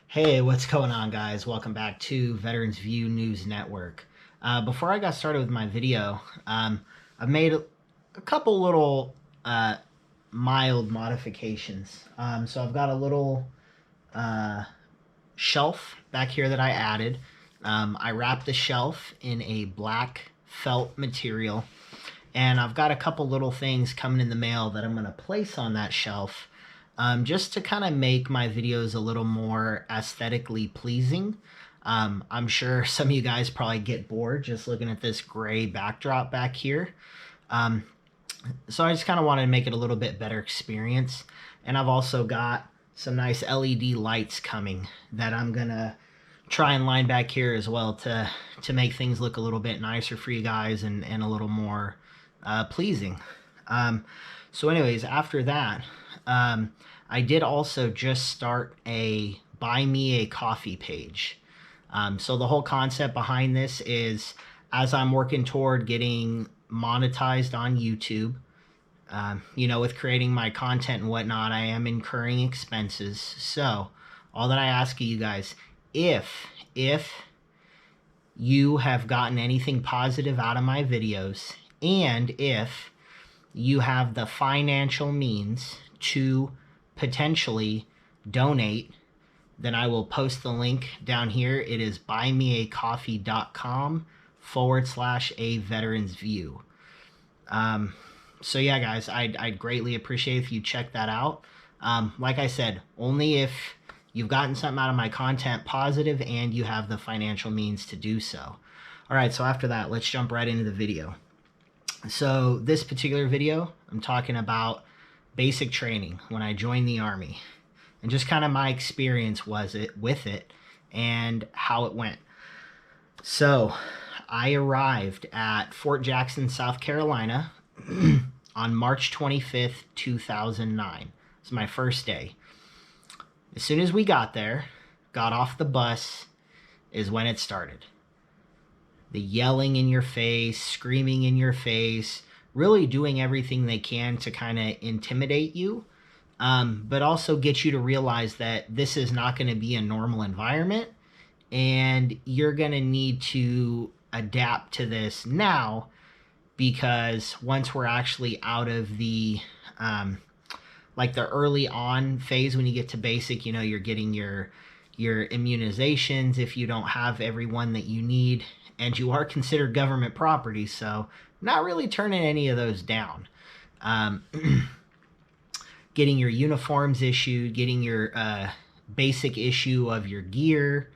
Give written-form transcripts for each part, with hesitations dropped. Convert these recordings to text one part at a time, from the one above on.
Hey, what's going on, guys? Welcome back to Veterans View News Network. Before I got started with my video, I've made a couple little mild modifications. So I've got a little shelf back here that I added. I wrapped the shelf in a black felt material, and I've got a couple little things coming in the mail that I'm going to place on that shelf just to kind of make my videos a little more aesthetically pleasing. I'm sure some of you guys probably get bored just looking at this gray backdrop back here. So I just kind of wanted to make it a little bit better experience. And I've also got some nice LED lights coming that I'm going to try and line back here as well to make things look a little bit nicer for you guys and a little more pleasing. So anyways, after that, I did also just start a Buy Me a Coffee page. So the whole concept behind this is, as I'm working toward getting monetized on YouTube, with creating my content and whatnot, I am incurring expenses. So all that I ask of you guys, if you have gotten anything positive out of my videos, and if you have the financial means to potentially donate, then I will post the link down here. It is buymeacoffee.com/a veterans view. So yeah, guys, I'd greatly appreciate if you check that out. Like I said, only if you've gotten something out of my content positive and you have the financial means to do so. All right, so after that, let's jump right into the video. So this particular video, I'm talking about basic training when I joined the Army and just kind of my experience with it and how it went. So I arrived at Fort Jackson, South Carolina on March 25th, 2009. It's my first day. As soon as we got there, got off the bus, is when it started. The yelling in your face, screaming in your face, really doing everything they can to kind of intimidate you, but also get you to realize that this is not going to be a normal environment and you're going to need to adapt to this now, because once we're actually out of the the early on phase, when you get to basic, you're getting your immunizations if you don't have everyone that you need, and you are considered government property, so not really turning any of those down. Getting your uniforms issued, getting your basic issue of your gear,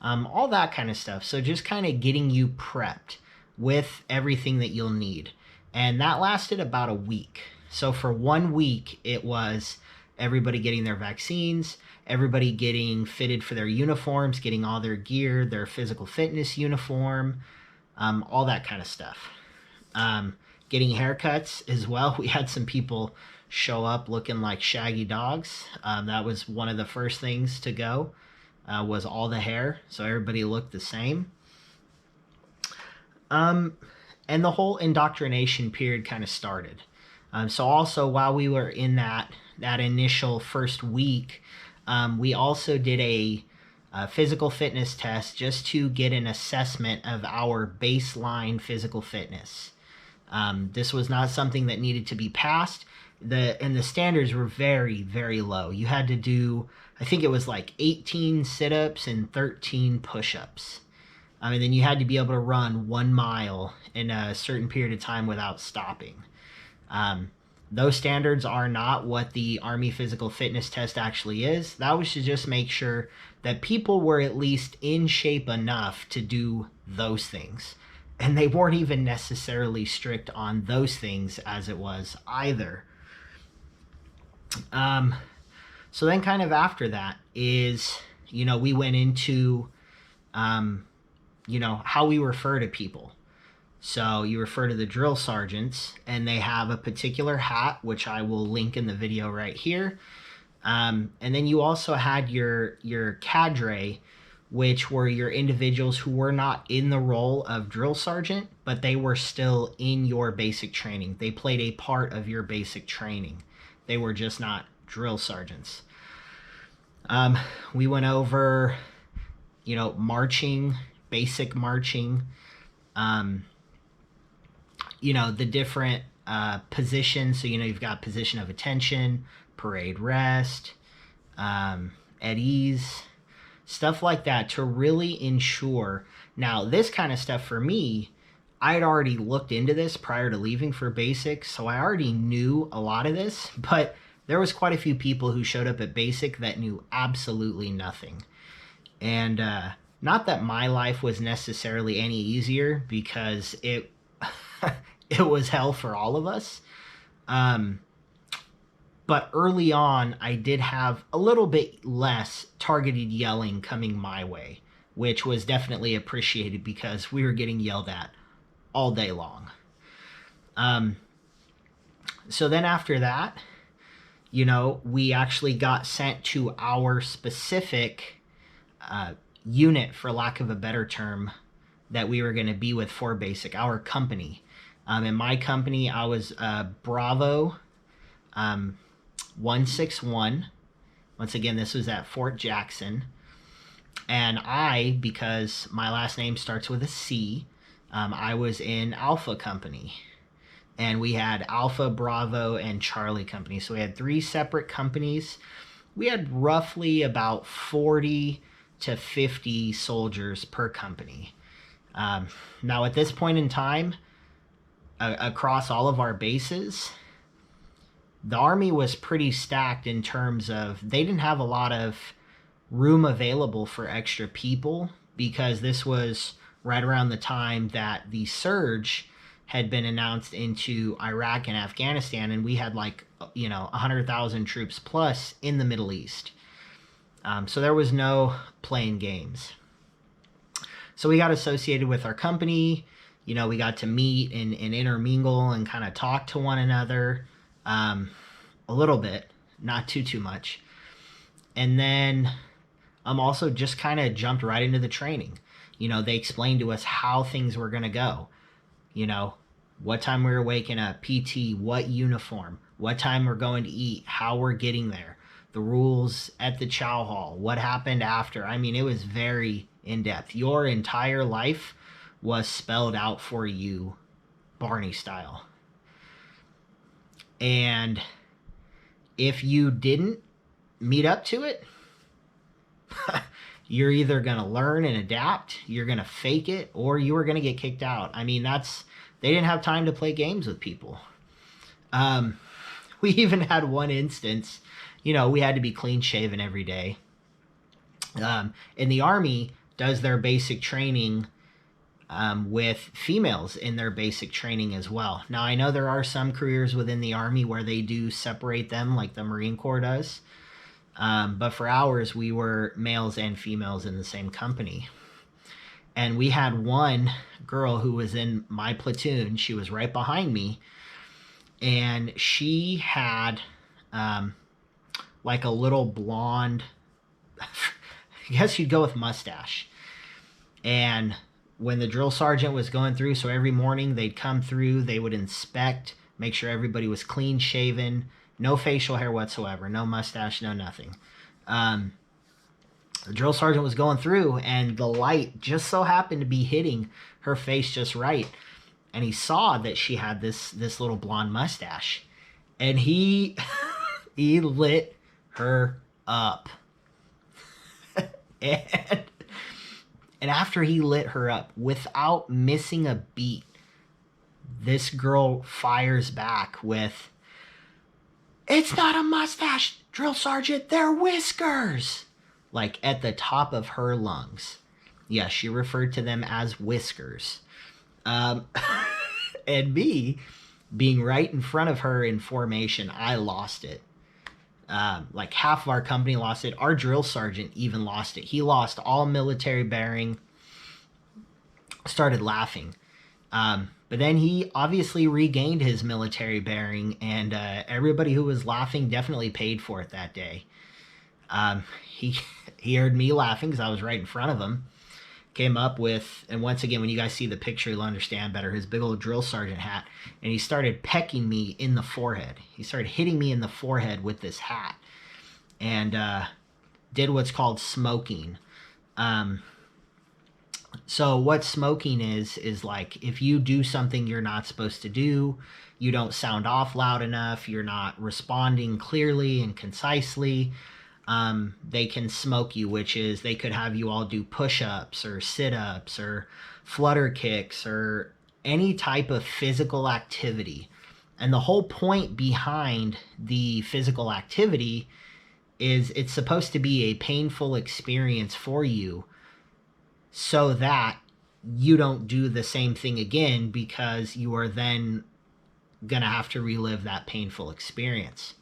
all that kind of stuff. So just kind of getting you prepped with everything that you'll need. And that lasted about a week. So for 1 week, it was everybody getting their vaccines, everybody getting fitted for their uniforms, getting all their gear, their physical fitness uniform, all that kind of stuff. Getting haircuts as well. We had some people show up looking like shaggy dogs. That was one of the first things to go, was all the hair. So everybody looked the same. And the whole indoctrination period kind of started. So also while we were in that initial first week, we also did a physical fitness test just to get an assessment of our baseline physical fitness. This was not something that needed to be passed. The standards were very, very low. You had to do, I think it was like 18 sit-ups and 13 push-ups. And then you had to be able to run 1 mile in a certain period of time without stopping. Those standards are not what the Army Physical Fitness Test actually is. That was to just make sure that people were at least in shape enough to do those things. And they weren't even necessarily strict on those things as it was either. So then kind of after that is, we went into, how we refer to people. So you refer to the drill sergeants, and they have a particular hat, which I will link in the video right here. And then you also had your cadre, which were your individuals who were not in the role of drill sergeant, but they were still in your basic training. They played a part of your basic training. They were just not drill sergeants. We went over, marching, basic marching, um, the different positions. So, you've got position of attention, parade rest, at ease, stuff like that to really ensure. Now, this kind of stuff for me, I'd already looked into this prior to leaving for basic, so I already knew a lot of this, but there was quite a few people who showed up at basic that knew absolutely nothing. And not that my life was necessarily any easier, because it it was hell for all of us. But early on, I did have a little bit less targeted yelling coming my way, which was definitely appreciated because we were getting yelled at all day long. So then after that, we actually got sent to our specific unit, for lack of a better term, that we were going to be with for basic, our company. In my company, I was Bravo 161. Once again, this was at Fort Jackson. And because my last name starts with a C, I was in Alpha Company. And we had Alpha, Bravo, and Charlie Company. So we had 3 separate companies. We had roughly about 40 to 50 soldiers per company. Now, at this point in time, across all of our bases, the Army was pretty stacked in terms of they didn't have a lot of room available for extra people, because this was right around the time that the surge had been announced into Iraq and Afghanistan, and we had 100,000 troops plus in the Middle East. So there was no playing games. So we got associated with our company. We got to meet and intermingle and kind of talk to one another a little bit, not too much. And then also just kind of jumped right into the training. They explained to us how things were going to go. What time we were waking up, PT, what uniform, what time we're going to eat, how we're getting there, the rules at the chow hall, what happened after. I mean, it was very in-depth. Your entire life was spelled out for you, Barney style. And if you didn't meet up to it, you're either going to learn and adapt, you're going to fake it, or you were going to get kicked out. I mean, they didn't have time to play games with people. We even had one instance, we had to be clean shaven every day. And the Army does their basic training with females in their basic training as well. Now, I know there are some careers within the Army where they do separate them, like the Marine Corps does. But for ours, we were males and females in the same company. And we had one girl who was in my platoon. She was right behind me. And she had a little blonde, I guess you'd go with mustache. And when the drill sergeant was going through, so every morning they'd come through, they would inspect, make sure everybody was clean shaven, no facial hair whatsoever, no mustache, no nothing. The drill sergeant was going through, and the light just so happened to be hitting her face just right. And he saw that she had this little blonde mustache. And he lit her up. And after he lit her up, without missing a beat, this girl fires back with, "It's not a mustache, drill sergeant, they're whiskers!" At the top of her lungs. Yeah, she referred to them as whiskers. And me, being right in front of her in formation, I lost it. Half of our company lost it. Our drill sergeant even lost it. He lost all military bearing, started laughing. But then he obviously regained his military bearing, and everybody who was laughing definitely paid for it that day. He heard me laughing because I was right in front of him. Came up with, and once again, when you guys see the picture, you'll understand better, his big old drill sergeant hat, and he started pecking me in the forehead. He started hitting me in the forehead with this hat, and did what's called smoking. So what smoking is like if you do something you're not supposed to do, you don't sound off loud enough, you're not responding clearly and concisely, they can smoke you, which is they could have you all do push-ups or sit-ups or flutter kicks or any type of physical activity. And the whole point behind the physical activity is it's supposed to be a painful experience for you so that you don't do the same thing again, because you are then going to have to relive that painful experience.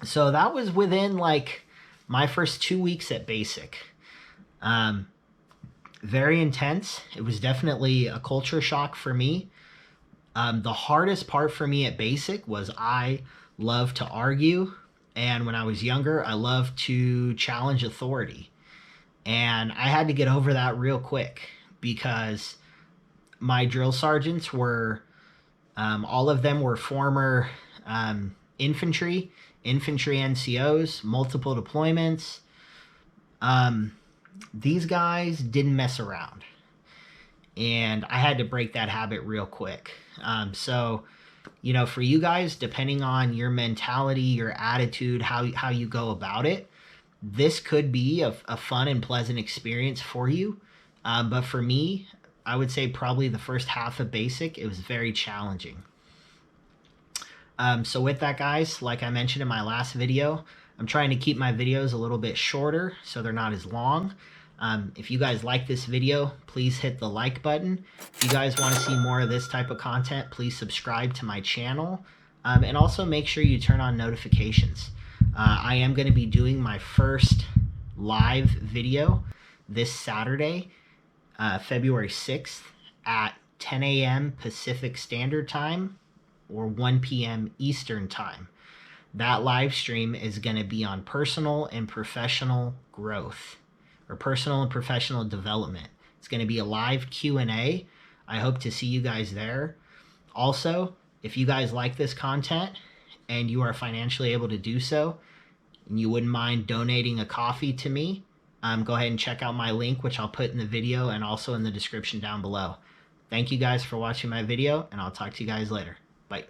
So that was within like my first 2 weeks at basic. Very intense. It was definitely a culture shock for me. The hardest part for me at basic was I love to argue. And when I was younger, I loved to challenge authority. And I had to get over that real quick because my drill sergeants were, all of them were former infantry NCOs, multiple deployments. These guys didn't mess around. And I had to break that habit real quick. So, you know, for you guys, depending on your mentality, your attitude, how you go about it, this could be a fun and pleasant experience for you. But for me, I would say probably the first half of basic, it was very challenging. So with that, guys, like I mentioned in my last video, I'm trying to keep my videos a little bit shorter so they're not as long. If you guys like this video, please hit the like button. If you guys want to see more of this type of content, please subscribe to my channel. And also make sure you turn on notifications. I am going to be doing my first live video this Saturday, February 6th at 10 a.m. Pacific Standard Time or 1 p.m. Eastern Time. That live stream is going to be on personal and professional growth or personal and professional development. It's going to be a live Q&A. I hope to see you guys there. Also, if you guys like this content and you are financially able to do so, and you wouldn't mind donating a coffee to me, go ahead and check out my link, which I'll put in the video and also in the description down below. Thank you guys for watching my video, and I'll talk to you guys later. Bye.